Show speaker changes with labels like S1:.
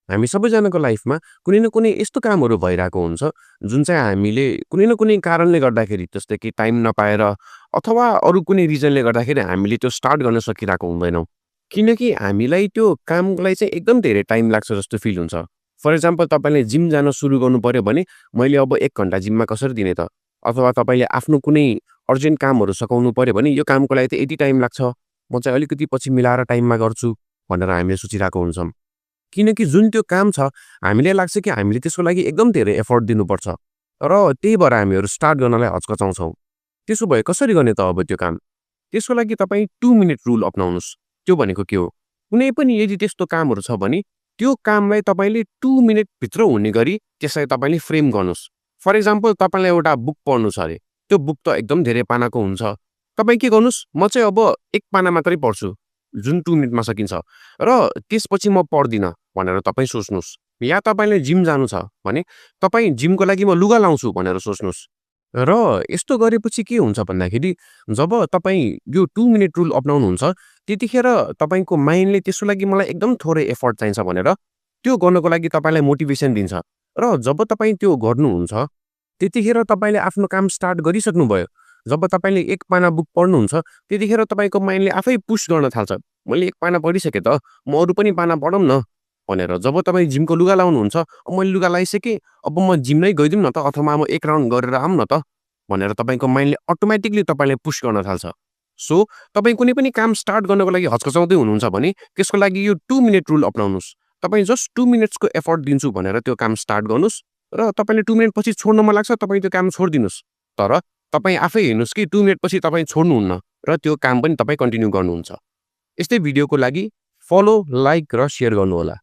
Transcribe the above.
S1: हामी सबैजनाको लाइफमा कुनै न कुनै यस्तो कामहरू भइरहेको हुन्छ, जुन चाहिँ हामीले कुनै न कुनै कारणले गर्दाखेरि जस्तै कि टाइम नपाएर अथवा अरू कुनै रिजनले गर्दाखेरि हामीले त्यो स्टार्ट गर्न सकिरहेको हुँदैनौँ। किनकि हामीलाई त्यो कामलाई चाहिँ एकदम धेरै टाइम लाग्छ जस्तो फिल हुन्छ। फर एक्जाम्पल तपाईँले जिम जान सुरु गर्नुपर्यो भने, मैले अब 1 घन्टा जिममा कसरी दिने त? अथवा तपाईँले आफ्नो कुनै अर्जेन्ट कामहरू सकाउनु पर्यो भने, यो कामको लागि त यति टाइम लाग्छ, म चाहिँ अलिकति पछि मिलाएर टाइममा गर्छु, भनेर हामीले सोचिरहेको हुन्छौँ। किनकि जुन त्यो काम छ, हामीलाई लाग्छ कि हामीले त्यसको लागि एकदम धेरै एफोर्ट दिनुपर्छ र त्यही भएर हामीहरू स्टार्ट गर्नलाई हच्कचाउँछौँ। त्यसो भए कसरी गर्ने त अब त्यो काम? त्यसको लागि तपाईँ 2 मिनेट रुल अपनाउनुहोस्। त्यो भनेको के हो? कुनै पनि यदि त्यस्तो कामहरू छ भने, त्यो कामलाई तपाईँले 2 मिनेटभित्र हुने गरी त्यसलाई तपाईँले फ्रेम गर्नुहोस्। फर एक्जाम्पल तपाईँलाई एउटा बुक पढ्नु छ अरे, त्यो बुक त एकदम धेरै पानाको हुन्छ। तपाईँ के गर्नुहोस्, म चाहिँ अब 1 पाना मात्रै पढ्छु, जुन 2 मिनेटमा सकिन्छ र त्यसपछि म पढ्दिनँ भनेर तपाईँ सोच्नुहोस्। या तपाईँले जिम जानु छ भने, तपाईँ जिमको लागि म लुगा लाउँछु भनेर सोच्नुहोस्। र यस्तो गरेपछि के हुन्छ भन्दाखेरि, जब तपाईँ यो 2 मिनेट रुल अपनाउनुहुन्छ, त्यतिखेर तपाईँको माइन्डले त्यसको लागि मलाई एकदम थोरै एफोर्ट चाहिन्छ भनेर त्यो गर्नको लागि तपाईँलाई मोटिभेसन दिन्छ। र जब तपाईँ त्यो गर्नुहुन्छ, त्यतिखेर तपाईँले आफ्नो काम स्टार्ट गरिसक्नुभयो। जब तपाईँले 1 पाना बुक पढ्नुहुन्छ, त्यतिखेर तपाईँको माइन्डले आफै पुश गर्न थाल्छ। मैले 1 पाना पढिसकेँ त, म अरू पनि पाना पढौँ न भनेर। जब तपाईँ जिमको लुगा लाउनुहुन्छ, मैले लुगा लाइसकेँ, अब म जिम नै गइदिउँ न त, अथवा म 1 राउन्ड गरेर आऊँ न त भनेर तपाईँको माइन्डले अटोमेटिकली तपाईँलाई पुश गर्न थाल्छ। सो तपाईँ कुनै पनि काम स्टार्ट गर्नको लागि हच्कचाउँदै हुनुहुन्छ भने, त्यसको लागि यो 2 मिनेट रुल अपनाउनुहोस्। तपाईँ जस्ट 2 मिनेट्सको एफोर्ट दिन्छु भनेर त्यो काम स्टार्ट गर्नुहोस् र तपाईँले 2 मिनेटपछि छोड्न मन लाग्छ, तपाईँ त्यो काम छोडिदिनुहोस्। तर तपाईँ आफै हेर्नुहोस् कि 2 मिनेटपछि तपाईँ छोड्नुहुन्न र त्यो काम पनि तपाईँ कन्टिन्यू गर्नुहुन्छ। यस्तै भिडियोको लागि फलो, लाइक र सेयर गर्नुहोला।